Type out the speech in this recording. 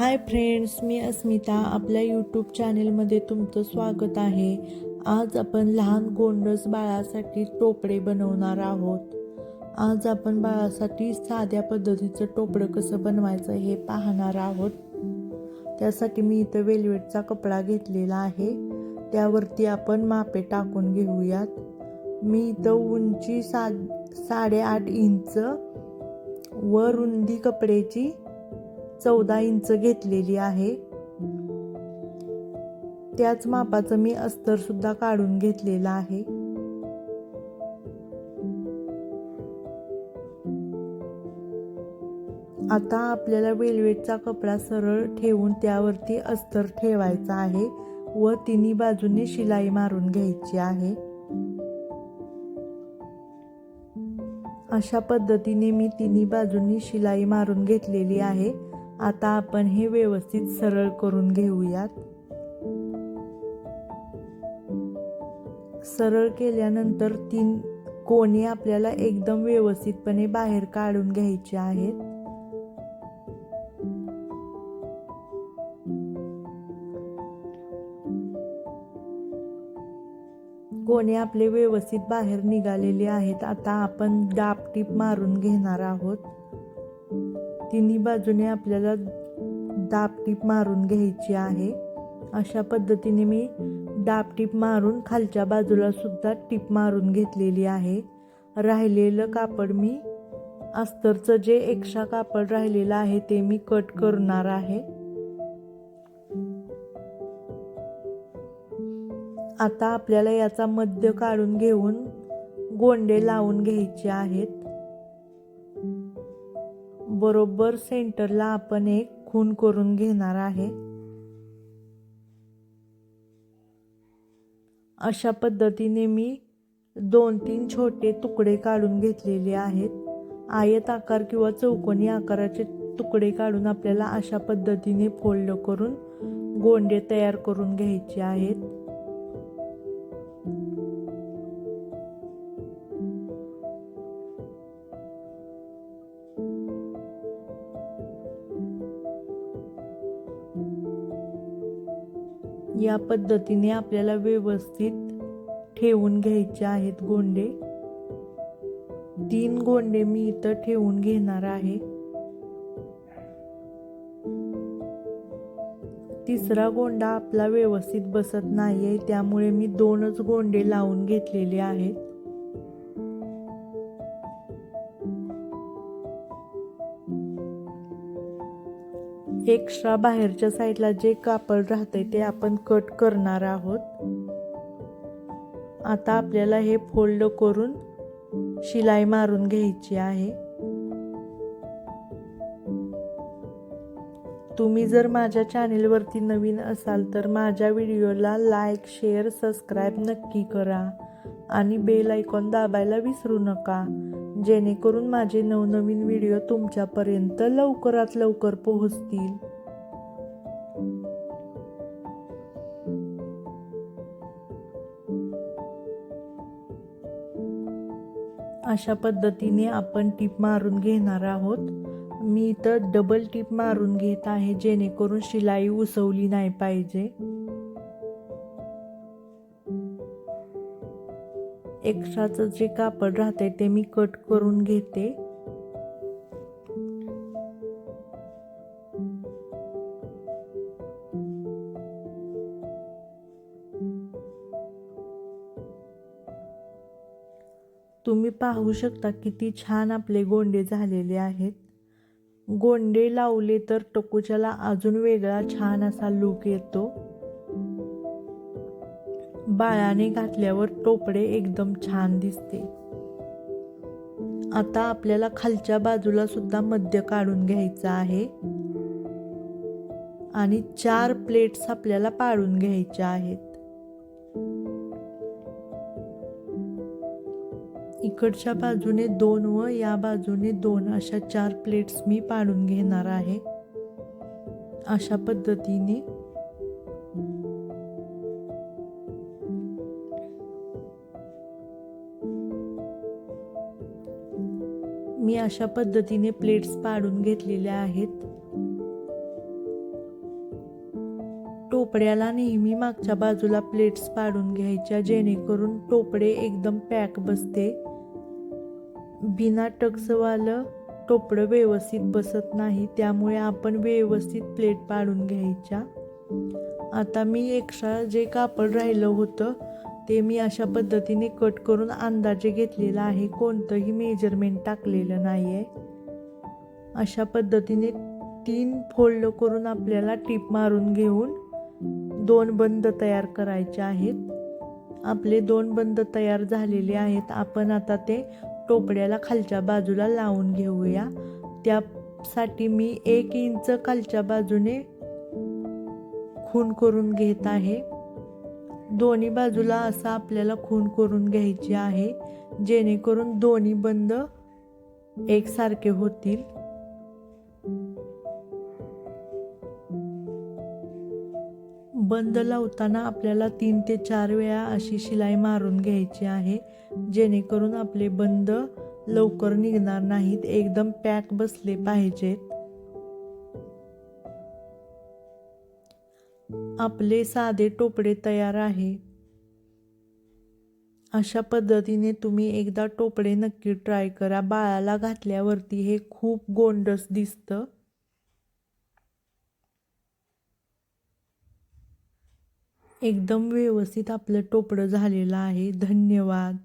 Hi friends, मी अस्मिता आपल्या YouTube चॅनेलमध्ये तुमचं स्वागत आहे. आज आपण लहान गोंडस बाळासाठी टोपडे बनवणार आहोत. आज आपण बाळासाठी साध्या पद्धतीचं टोपडं कसं बनवायचं हे पाहणार आहोत. त्यासाठी मी इथं वेलवेटचा कपडा घेतलेला आहे. त्यावरती आपण मापे टाकून घेऊयात. मी इथं उंची 8.5 इंच व रुंदी कपड्याची 14 इंच घेतलेली आहे. त्याच मापाचं मी अस्तर सुद्धा काढून घेतलेला आहे. आता आपल्याला वेलवेटचा कपडा सरळ ठेवून त्यावरती अस्तर ठेवायचा आहे व तिन्ही बाजूने शिलाई मारून घ्यायची आहे. अशा पद्धतीने मी तिन्ही बाजूंनी शिलाई मारून घेतलेली आहे. आता आपण हे व्यवस्थित सरळ करून घेऊयात. सरळ केल्यानंतर 3 कोणी आपल्याला एकदम व्यवस्थितपणे बाहेर काढून घ्यायचे आहेत. कोणी आपले व्यवस्थित बाहेर निघालेले आहेत. आता आपण दाबटीप मारून घेणार आहोत. तिन्ही बाजूने आपल्याला दाबटीप मारून घ्यायची आहे. अशा पद्धतीने मी दाबटीप मारून खालच्या बाजूला सुद्धा टीप मारून घेतलेली आहे. राहिलेलं कापड मी अस्तरचं जे एक्स्ट्रा कापड राहिलेलं आहे ते मी कट करणार आहे. आता आपल्याला याचा मध्य काढून घेऊन गोंडे लावून घ्यायचे आहेत. बरोबर सेंटरला आपण एक खूण करून घेणार आहे. अशा पद्धतीने मी 2-3 छोटे तुकडे काढून घेतलेले आहेत. आयत आकार किंवा चौकोनी आकाराचे तुकडे काढून आपल्याला अशा पद्धतीने फोल्ड करून गोंडे तयार करून घ्यायचे आहेत. या पद्धतीने आपल्याला व्यवस्थित ठेवून घ्यायचे आहेत गोंडे. 3 गोंडे मी इथं ठेवून घेणार आहे. तिसरा गोंडा आपला व्यवस्थित बसत नाहीये, त्यामुळे मी 2च गोंडे लावून घेतलेले आहेत. एक्स्ट्रा बाहेरच्या साईडला जे कापड राहते ते आपण कट करणार आहोत. आता आपल्याला हे फोल्ड करून शिलाई मारून घ्यायची आहे. तुम्ही जर माझ्या चॅनेलवरती नवीन असाल तर माझ्या व्हिडिओला लाईक, शेअर, सबस्क्राईब नक्की करा आणि बेल आयकॉन दाबायला विसरू नका, जेणेकरून माझे नवनवीन व्हिडिओ तुमच्यापर्यंत लवकरात लवकर पोहोचतील. अशा पद्धतीने आपण टीप मारून घेणार आहोत. मी इथं डबल टीप मारून घेत आहे, जेणेकरून शिलाई उसवली नाही पाहिजे. एक्स्ट्राचं जे कापड राहते ते मी कट करून घेते. तुम्ही पाहू शकता किती छान आपले गोंडे झालेले आहेत. गोंडे लावले तर टकोच्याला अजून वेगळा छान असा लुक येतो. बाळाने घातल्यावर टोपडे एकदम छान दिसते. आता आपल्याला खालच्या बाजूला सुद्धा मध्य काढून घ्यायचा आहे आणि 4 प्लेट्स आपल्याला पाडून घ्यायच्या आहेत. इकडच्या बाजूने 2 व या बाजूने 2 अशा 4 प्लेट्स मी पाडून घेणार आहे. अशा पद्धतीने मी अशा पद्धतीने प्लेट्स पाडून घेतलेल्या आहेत. टोपड्याला नेहमी मागच्या बाजूला प्लेट्स पाडून घ्यायच्या, जेणेकरून टोपडे एकदम पॅक बसते. बिना टक्सवालं टोपडं व्यवस्थित बसत नाही, त्यामुळे आपण व्यवस्थित प्लेट पाडून घ्यायच्या. आता मी एक्स्ट्रा जे कापड राहिलं होतं ते मी अशा पद्धतीने कट करून अंदाजे घेतलेला आहे, कोणतंही मेजरमेंट टाकलेलं नाही आहे. अशा पद्धतीने 3 फोल्ड करून आपल्याला टीप मारून घेऊन 2 बंद तयार करायचे आहेत. आपले 2 बंद तयार झालेले आहेत. आपण आता ते टोपड्याला खालच्या बाजूला लावून घेऊया. त्यासाठी मी 1 इंच खालच्या बाजूने खूण करून घेत आहे. दोन्ही बाजूला असा आपल्याला खूण करून घ्यायची आहे, जेणेकरून दोन्ही बंद एकसारखे होतील. बंद लावताना आपल्याला 3 ते 4 वेळा अशी शिलाई मारून घ्यायची आहे, जेणेकरून आपले बंद लवकर निघणार नाहीत, एकदम पॅक बसले पाहिजेत. आपले साधे टोपडे तयार आहे. अशा पद्धतीने तुम्ही एकदा टोपडे नक्की ट्राय करा. बाळाला घातल्यावरती हे खूप गोंडस दिसतं. एकदम व्यवस्थित आपलं टोपडं झालेलं आहे. धन्यवाद.